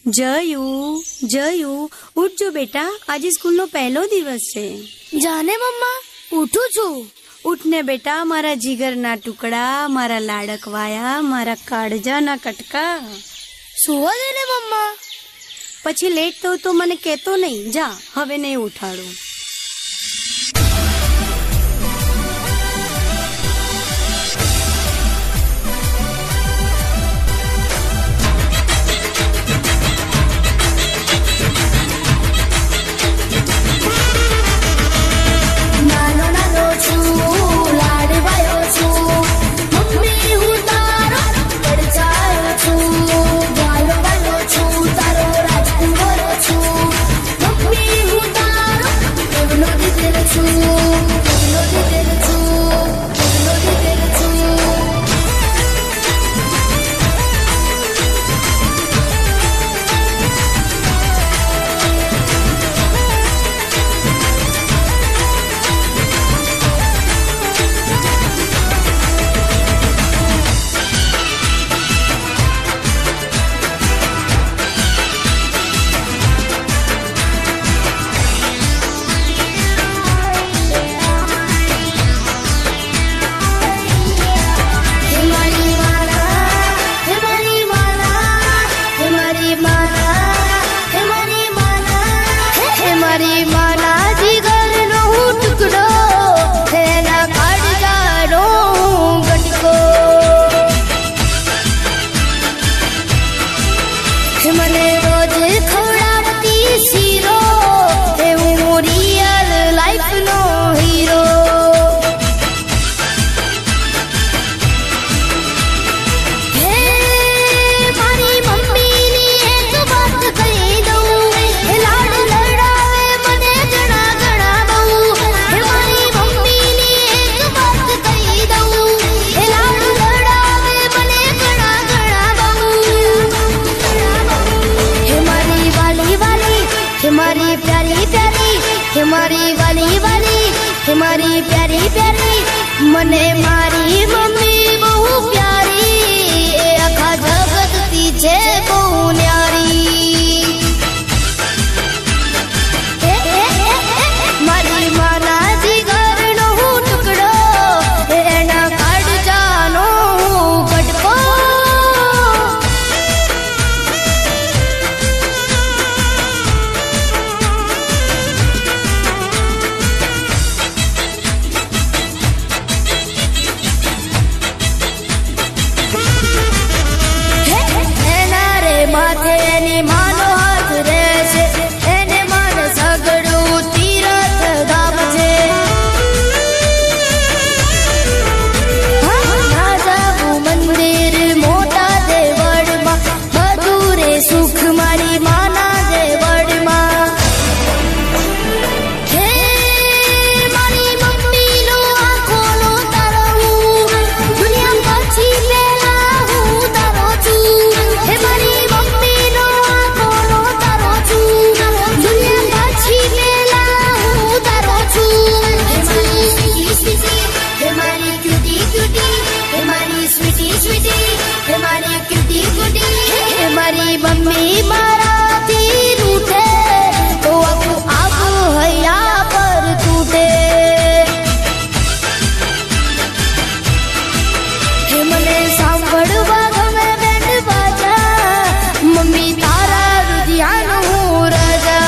જયુ જયુ ઉઠજો બેટા, આજે સ્કૂલનો પહેલો દિવસ છે. જાને મમ્મા, ઉઠું છું. ઉઠને બેટા, મારા જીગરના ટુકડા, મારા લાડકવાયા, મારા કાળજાના કટકા. સુવા દે ને મમ્મા. પછી લેટ થયું તો મને કહેતો નહીં. જા, હવે નહીં ઉઠાડું. મારી પ્યારી પ્યારી, મને મારી મમ્મી બહુ પ્યારી, એ આખા જગતથી છે બહુ ન્યારી. મારી માના જીગરનો હું ટુકડો, એના કાળજાનો હું કટકો. માથે એની માનો હાથ રહેશે, એને માન સગડું તીરથ ધામ છે. ના જાવું મંદિર મોટા દેવળમાં, બધું રે સુખ મારી માના દેવળમાં. હે મારી મમ્મીનો આંખોનો તારવું, દુનિયા પછી પહેલા હું તારો છું. હે મારી મારી મમ્મી મારાથી રૂઠે તો આખું આખું હૈયા પર તૂટે. હે મને સાંભળવા ગમે બેન્ડ બાજા, મમ્મી તારા રુધિયાનો હું રાજા.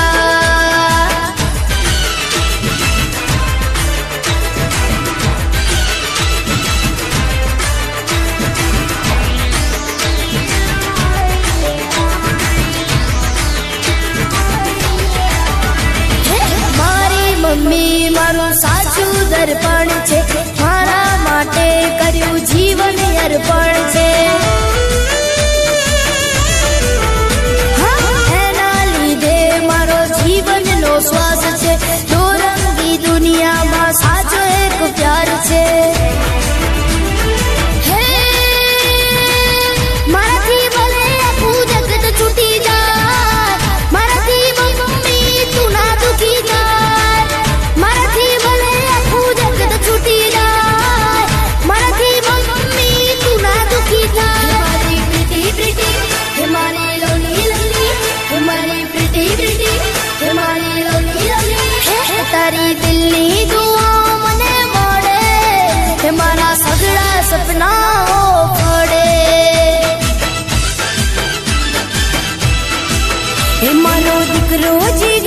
મમ્મી મારું સાચું દર્પણ છે, મારા માટે કર્યું જીવન અર્પણ છે. એના લીધે મારો જીવનનો શ્વાસ છે, દોરંગી દુનિયામાં સાચો એક પ્યાર છે. મારાથી ભલે આખું જગત છૂટી જાય, મારાથી મમ્મી તું ના દુખી જાય. મારાથી ભલે આખું જગત છૂટી જાય, મારાથી મમ્મી તું ના દુખી થાય. મારી પ્રીતિ પ્રીતિ, મારી લોલી લોલી, તારી દિલની દુઆ મને મળે કે મારા સગળા સપનાઓ પડે. હે મારો દીકરો જી